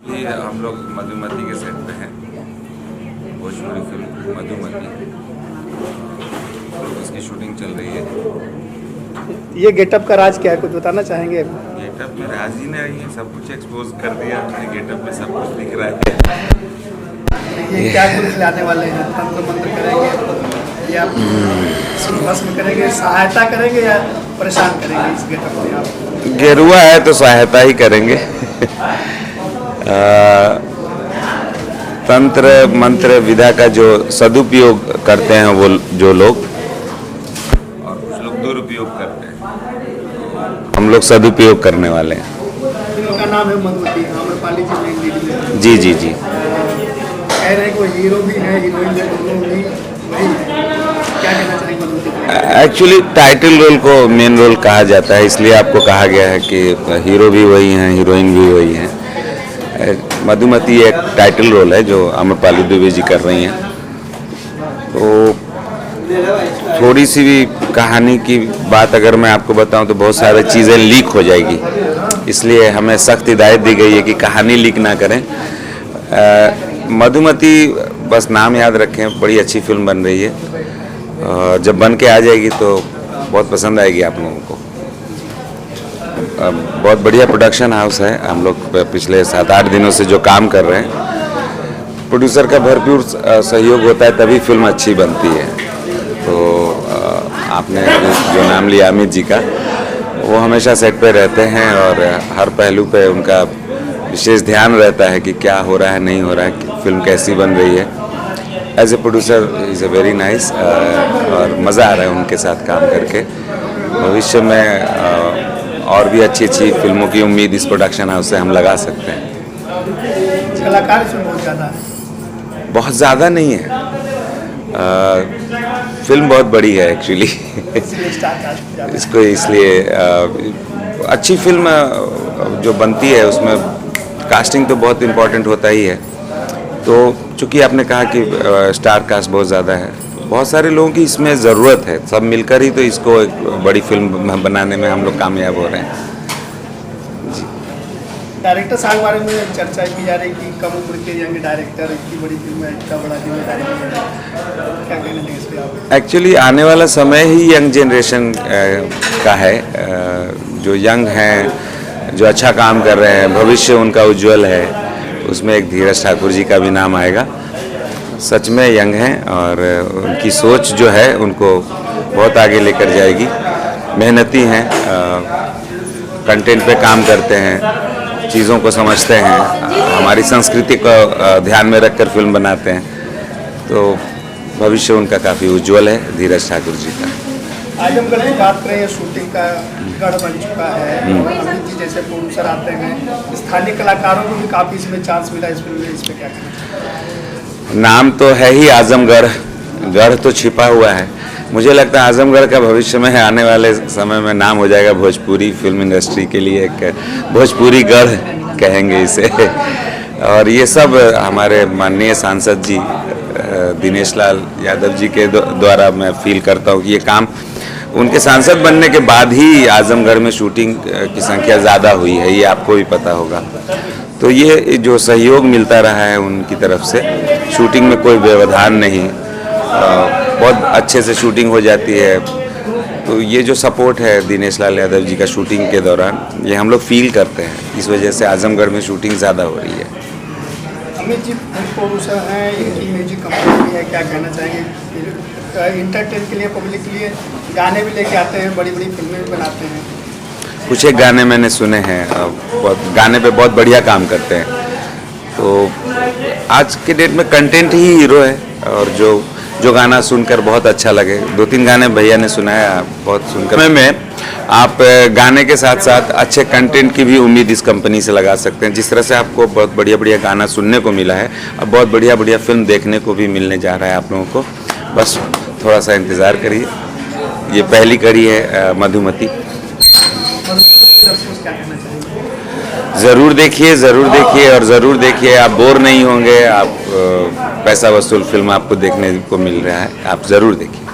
ये हम लोग मधुमती के सेट पे हैं, भोजपुरी फिल्म मधुमती, तो इसकी शूटिंग चल रही है। ये गेटअप का राज क्या है, कुछ बताना चाहेंगे? गेटअप में राज ही नहीं है, सब कुछ एक्सपोज कर दिया हमने, गेटअप में सब कुछ दिख रहा है। ये क्या कुछ लाने वाले हैं? तंत्र मंत्र करेंगे या भस्म करेंगे, सहायता करेंगे या परेशान करेंगे इस गेटअप में आप? गेरुआ है तो सहायता ही करेंगे। तंत्र मंत्र विधा का जो सदुपयोग करते हैं वो जो लोग, और कुछ लोग दुरुपयोग करते हैं, हम लोग सदुपयोग करने वाले हैं। फिल्म का नाम है मधुमती, आम्रपाली जी मेन लीड में। जी जी जी। कह रहे हैं कि वो हीरो भी है, हीरोइन भी, दोनों भी वही है। क्या कहना चाहेंगे मधुमती को? एक्चुअली टाइटल रोल को मेन रोल कहा जाता है, इसलिए आपको कहा गया है कि हीरो भी वही हैं, हीरोइन भी वही हैं। मधुमती एक टाइटल रोल है जो आम्रपाली दुबे जी कर रही हैं। तो थोड़ी सी भी कहानी की बात अगर मैं आपको बताऊं तो बहुत सारी चीज़ें लीक हो जाएगी, इसलिए हमें सख्त हिदायत दी गई है कि कहानी लीक ना करें। मधुमती बस नाम याद रखें, बड़ी अच्छी फिल्म बन रही है। जब बन के आ जाएगी तो बहुत पसंद आएगी आप लोगों को। बहुत बढ़िया प्रोडक्शन हाउस है, हम लोग पिछले 7-8 दिनों से जो काम कर रहे हैं, प्रोड्यूसर का भरपूर सहयोग होता है तभी फिल्म अच्छी बनती है। तो आपने जो नाम लिया अमित जी का, वो हमेशा सेट पे रहते हैं और हर पहलू पे उनका विशेष ध्यान रहता है कि क्या हो रहा है, नहीं हो रहा है, फिल्म कैसी बन रही है। As a producer is a very nice, और मज़ा आ रहा है उनके साथ काम करके। भविष्य में और भी अच्छी अच्छी फिल्मों की उम्मीद इस प्रोडक्शन हाउस से हम लगा सकते हैं। कलाकार इसमें बहुत ज़्यादा नहीं है, फिल्म बहुत बड़ी है एक्चुअली। इसको इसलिए अच्छी फिल्म जो बनती है उसमें कास्टिंग तो बहुत इम्पोर्टेंट होता ही है। तो चूँकि आपने कहा कि स्टार कास्ट बहुत ज़्यादा है, बहुत सारे लोगों की इसमें ज़रूरत है, सब मिलकर ही तो इसको एक बड़ी फिल्म बनाने में हम लोग कामयाब हो रहे हैं। जी। डायरेक्टर साहब के बारे में चर्चा की जा रही कि कम उम्र के यंग डायरेक्टर, इतनी बड़ी फिल्म है, इतना बड़ा जिम्मेदारी, क्या कहना चाहिए इस पर आप? एक्चुअली आने वाला समय ही यंग जनरेशन का है, जो यंग हैं, जो अच्छा काम कर रहे हैं, भविष्य उनका उज्जवल है, उसमें एक धीरज ठाकुर जी का भी नाम आएगा। सच में यंग हैं और उनकी सोच जो है उनको बहुत आगे लेकर जाएगी। मेहनती हैं, कंटेंट पे काम करते हैं, चीज़ों को समझते हैं, हमारी संस्कृति को ध्यान में रखकर फिल्म बनाते हैं। तो भविष्य उनका काफ़ी उज्जवल है, धीरज ठाकुर जी का। आजमगढ़ की बात करें, शूटिंग का गढ़ बन चुका है, अमित जी जैसे प्रोड्यूसर आते हैं, स्थानीय कलाकारों को भी काफ़ी इसमें चांस मिला इस फिल्म में, इस पर क्या कहना? नाम तो है ही आजमगढ़, गढ़ तो छिपा हुआ है। मुझे लगता है आजमगढ़ का भविष्य में आने वाले समय में नाम हो जाएगा भोजपुरी फिल्म इंडस्ट्री के लिए एक भोजपुरी गढ़ कहेंगे इसे। और ये सब हमारे माननीय सांसद जी दिनेश लाल यादव जी के द्वारा मैं फील करता हूँ कि ये काम उनके सांसद बनने के बाद ही आजमगढ़ में शूटिंग की संख्या ज़्यादा हुई है, ये आपको भी पता होगा। तो ये जो सहयोग मिलता रहा है उनकी तरफ से, शूटिंग में कोई व्यवधान नहीं, बहुत अच्छे से शूटिंग हो जाती है। तो ये जो सपोर्ट है दिनेश लाल यादव जी का शूटिंग के दौरान, ये हम लोग फील करते हैं, इस वजह से आजमगढ़ में शूटिंग ज़्यादा हो रही है। अमित जी प्रोड्यूसर हैं, इनकी म्यूजिक कंपनी भी है, क्या कहना चाहेंगे? इंटरटेन के लिए, पब्लिक के लिए गाने भी लेके आते हैं, बड़ी बड़ी फिल्में भी बनाते हैं। कुछ एक गाने मैंने सुने हैं, गाने पे बहुत बढ़िया काम करते हैं। तो आज के डेट में कंटेंट ही हीरो है, और जो गाना सुनकर बहुत अच्छा लगे, 2-3 गाने भैया ने सुनाया, बहुत सुनकर में आप गाने के साथ साथ अच्छे कंटेंट की भी उम्मीद इस कंपनी से लगा सकते हैं। जिस तरह से आपको बहुत बढ़िया बढ़िया गाना सुनने को मिला है, अब बहुत बढ़िया बढ़िया फिल्म देखने को भी मिलने जा रहा है आप लोगों को। बस थोड़ा सा इंतज़ार करिए, ये पहली कड़ी है मधुमती। ज़रूर देखिए और ज़रूर देखिए, आप बोर नहीं होंगे। आप पैसा वसूल फिल्म आपको देखने को मिल रहा है, आप ज़रूर देखिए।